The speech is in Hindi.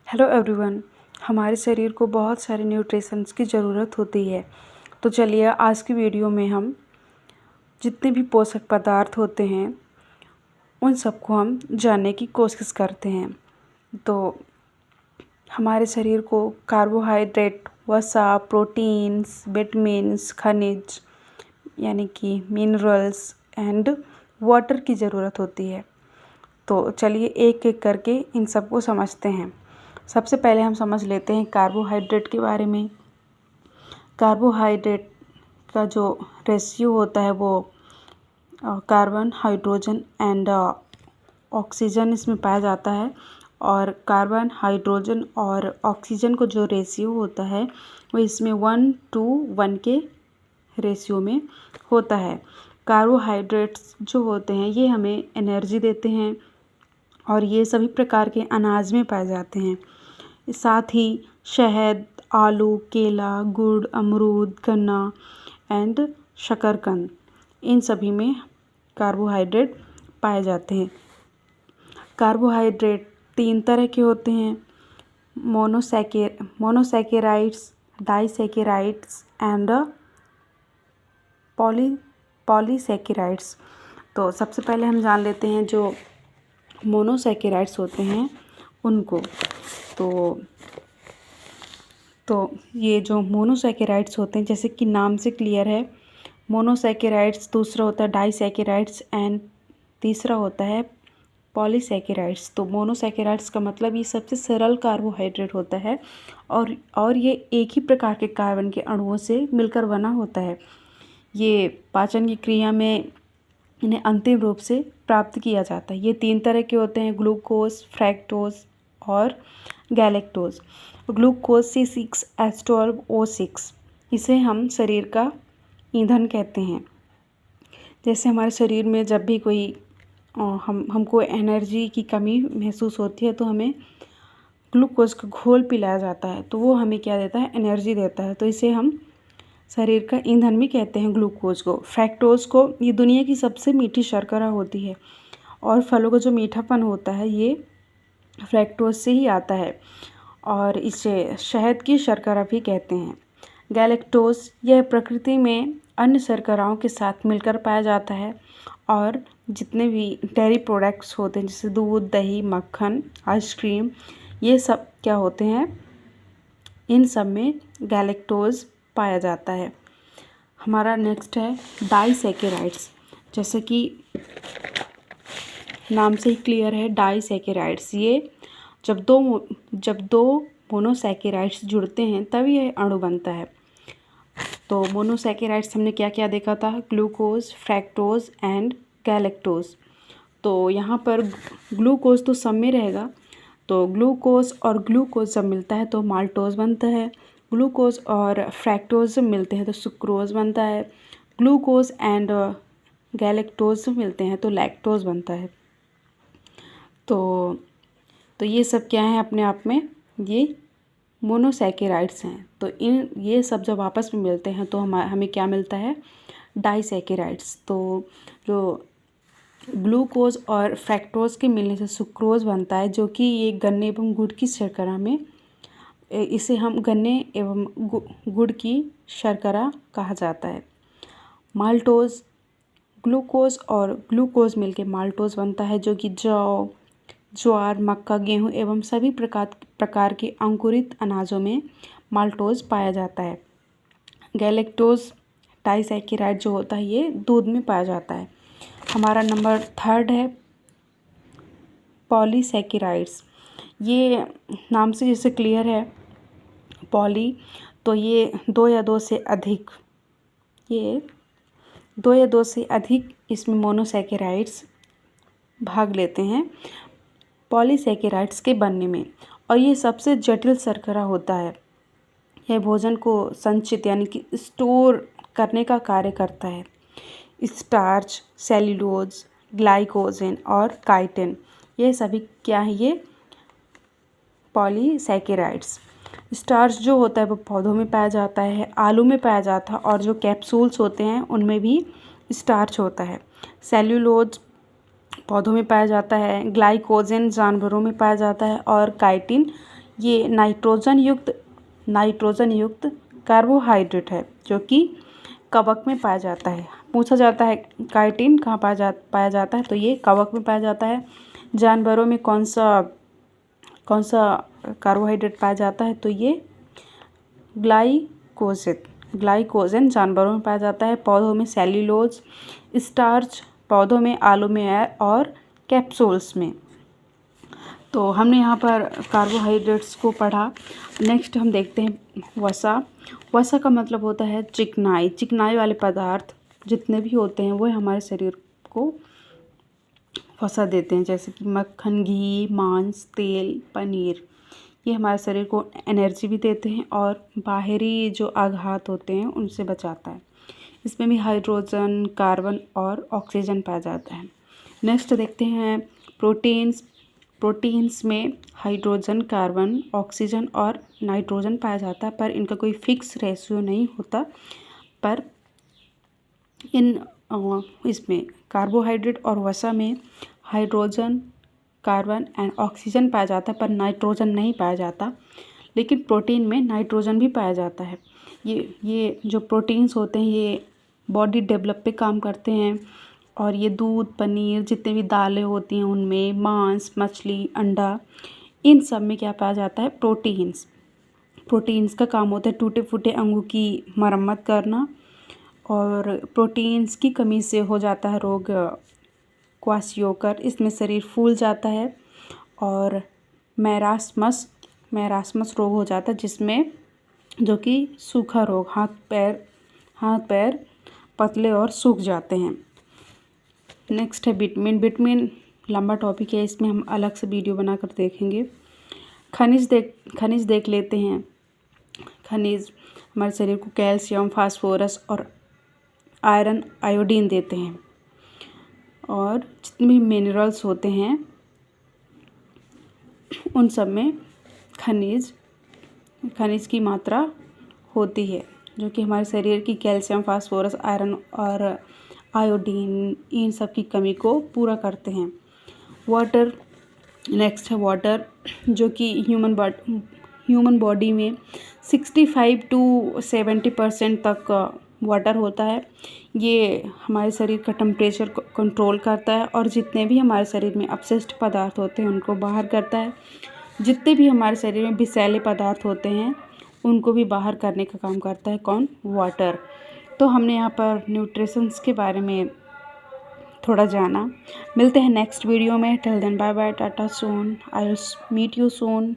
Hello everyone. हमारे शरीर को बहुत सारे न्यूट्रिशंस की ज़रूरत होती है। तो चलिए आज की वीडियो में हम जितने भी पोषक पदार्थ होते हैं उन सबको हम जानने की कोशिश करते हैं। तो हमारे शरीर को कार्बोहाइड्रेट, वसा, प्रोटीन्स, विटामिन्स, खनिज यानी कि मिनरल्स एंड वाटर की ज़रूरत होती है। तो चलिए एक एक करके इन सबको समझते हैं। सबसे पहले हम समझ लेते हैं कार्बोहाइड्रेट के बारे में। कार्बोहाइड्रेट का जो रेशियो होता है वो कार्बन, हाइड्रोजन एंड ऑक्सीजन इसमें पाया जाता है। और कार्बन, हाइड्रोजन और ऑक्सीजन को जो रेशियो होता है वो इसमें 1:1 के रेशियो में होता है। कार्बोहाइड्रेट्स जो होते हैं ये हमें एनर्जी देते हैं और ये सभी प्रकार के अनाज में पाए जाते हैं। साथ ही शहद, आलू, केला, गुड़, अमरूद, गन्ना एंड शकरकंद इन सभी में कार्बोहाइड्रेट पाए जाते हैं। कार्बोहाइड्रेट 3 तरह के होते हैं, मोनोसैकेराइड्स, डाइसैकेराइड्स एंड पॉलीसैकेराइड्स। तो सबसे पहले हम जान लेते हैं जो मोनोसैकेराइड्स होते हैं उनको। तो ये जो मोनोसैकेराइड्स होते हैं जैसे कि नाम से क्लियर है, मोनोसैकेराइड्स, दूसरा होता है डाइसैकेराइड्स एंड तीसरा होता है पॉलीसैकेराइड्स। तो मोनोसैकेराइड्स का मतलब ये सबसे सरल कार्बोहाइड्रेट होता है और ये एक ही प्रकार के कार्बन के अणुओं से मिलकर बना होता है। ये पाचन की क्रिया में इन्हें अंतिम रूप से प्राप्त किया जाता है। ये 3 तरह के होते हैं, ग्लूकोज, फ्रैक्टोज और गैलेक्टोज। ग्लूकोज C6H12O6 इसे हम शरीर का ईंधन कहते हैं। जैसे हमारे शरीर में जब भी कोई हमको एनर्जी की कमी महसूस होती है तो हमें ग्लूकोज का घोल पिलाया जाता है, तो वो हमें क्या देता है, एनर्जी देता है। तो इसे हम शरीर का ईंधन भी कहते हैं ग्लूकोज को। फ्रैक्टोज को ये दुनिया की सबसे मीठी शर्करा होती है और फलों का जो मीठापन होता है ये फ्रैक्टोज से ही आता है और इसे शहद की शर्करा भी कहते हैं। गैलेक्टोज यह प्रकृति में अन्य शर्कराओं के साथ मिलकर पाया जाता है और जितने भी डेयरी प्रोडक्ट्स होते हैं जैसे दूध, दही, मक्खन, आइसक्रीम, ये सब क्या होते हैं, इन सब में गैलेक्टोज पाया जाता है। हमारा नेक्स्ट है डाइसैकेराइड्स। जैसे कि नाम से ही क्लियर है, डाइसैकेराइड्स ये जब दो मोनोसैकेराइड्स जुड़ते हैं तब यह अणु बनता है। तो मोनोसैकेराइड्स हमने क्या क्या देखा था, ग्लूकोज, फ्रैक्टोज एंड गैलेक्टोज। तो यहाँ पर ग्लूकोज तो सब में रहेगा, तो ग्लूकोज और ग्लूकोज जब मिलता है तो माल्टोज बनता है। ग्लूकोज और फ्रैक्टोज जब मिलते हैं तो सुक्रोज बनता है। ग्लूकोज एंड गैलेक्टोज जब मिलते हैं तो लैक्टोज बनता है। तो ये सब क्या है, अपने आप में ये मोनोसैकेराइड्स हैं। तो ये सब जब आपस में मिलते हैं तो हमें क्या मिलता है, डाइसैकेराइड्स। तो जो ग्लूकोज और फ्रैक्टोज के मिलने से सुक्रोज बनता है, जो कि ये गन्ने एवं गुड़ की शर्करा में, इसे हम गन्ने एवं गुड़ की शर्करा कहा जाता है। माल्टोज, ग्लूकोज और ग्लूकोज मिलके माल्टोज बनता है, जो कि जौ, ज्वार, मक्का, गेहूँ एवं सभी प्रकार के अंकुरित अनाजों में माल्टोज पाया जाता है। गैलेक्टोज डाइसैकेराइड जो होता है ये दूध में पाया जाता है। हमारा नंबर 3 है पॉलीसैकेराइड्स। ये नाम से जैसे क्लियर है, पॉली तो ये 2 या 2 से अधिक इसमें मोनोसैकेराइड्स भाग लेते हैं पॉलीसैकेराइड्स के बनने में, और ये सबसे जटिल शर्करा होता है। यह भोजन को संचित यानी कि स्टोर करने का कार्य करता है। स्टार्च, सेल्यूलोज, ग्लाइकोजन और काइटिन ये सभी क्या है, ये पॉलीसैकेराइड्स। स्टार्च जो होता है वो पौधों में पाया जाता है, आलू में पाया जाता है और जो कैप्सूल्स होते हैं उनमें भी स्टार्च होता है। सेल्यूलोज पौधों में पाया जाता है, ग्लाइकोजन जानवरों में पाया जाता है और काइटिन ये नाइट्रोजन युक्त कार्बोहाइड्रेट है जो कि कवक में पाया जाता है। पूछा जाता है काइटिन कहाँ पाया जाता है, तो ये कवक में पाया जाता है। जानवरों में कौन सा कार्बोहाइड्रेट पाया जाता है, तो ये ग्लाइकोजन जानवरों में पाया जाता है। पौधों में सेल्यूलोज, स्टार्च पौधों में, आलू में और कैप्सूल्स में। तो हमने यहाँ पर कार्बोहाइड्रेट्स को पढ़ा। नेक्स्ट हम देखते हैं वसा का मतलब होता है चिकनाई वाले पदार्थ जितने भी होते हैं वो हमारे शरीर को वसा देते हैं, जैसे कि मक्खन, घी, मांस, तेल, पनीर। ये हमारे शरीर को एनर्जी भी देते हैं और बाहरी जो आघात होते हैं उनसे बचाता है। इसमें भी हाइड्रोजन, कार्बन और ऑक्सीजन पाया जाता है। नेक्स्ट देखते हैं प्रोटीन्स में हाइड्रोजन, कार्बन, ऑक्सीजन और नाइट्रोजन पाया जाता है, पर इनका कोई फिक्स रेशियो नहीं होता। पर इसमें कार्बोहाइड्रेट और वसा में हाइड्रोजन, कार्बन एंड ऑक्सीजन पाया जाता है, पर नाइट्रोजन नहीं पाया जाता। लेकिन प्रोटीन में नाइट्रोजन भी पाया जाता है। ये जो प्रोटीन्स होते हैं ये बॉडी डेवलप पे काम करते हैं, और ये दूध, पनीर, जितने भी दालें होती हैं उनमें, मांस, मछली, अंडा, इन सब में क्या पाया जाता है, प्रोटीन्स का काम होता है टूटे फूटे अंगों की मरम्मत करना। और प्रोटीन्स की कमी से हो जाता है रोग क्वाशियोकर, इसमें शरीर फूल जाता है। और मैरास्मस रोग हो जाता है, जिसमें जो कि सूखा रोग, हाथ पैर पतले और सूख जाते हैं। नेक्स्ट है विटामिन लंबा टॉपिक है, इसमें हम अलग से वीडियो बनाकर देखेंगे। खनिज देख लेते हैं। खनिज हमारे शरीर को कैल्शियम, फास्फोरस और आयरन, आयोडीन देते हैं। और जितने भी मिनरल्स होते हैं उन सब में खनिज की मात्रा होती है, जो कि हमारे शरीर की कैल्शियम, फास्फोरस, आयरन और आयोडीन, इन सब की कमी को पूरा करते हैं। नेक्स्ट है वाटर, जो कि ह्यूमन बॉडी में 65 to 70% तक वाटर होता है। ये हमारे शरीर का टेम्परेचर कंट्रोल करता है, और जितने भी हमारे शरीर में अपशिष्ट पदार्थ होते हैं उनको बाहर करता है। जितने भी हमारे शरीर में विषैले पदार्थ होते हैं उनको भी बाहर करने का काम करता है कौन, वाटर। तो हमने यहाँ पर न्यूट्रिशंस के बारे में थोड़ा जाना। मिलते हैं नेक्स्ट वीडियो में। Till then bye bye, tata soon, I will meet you soon.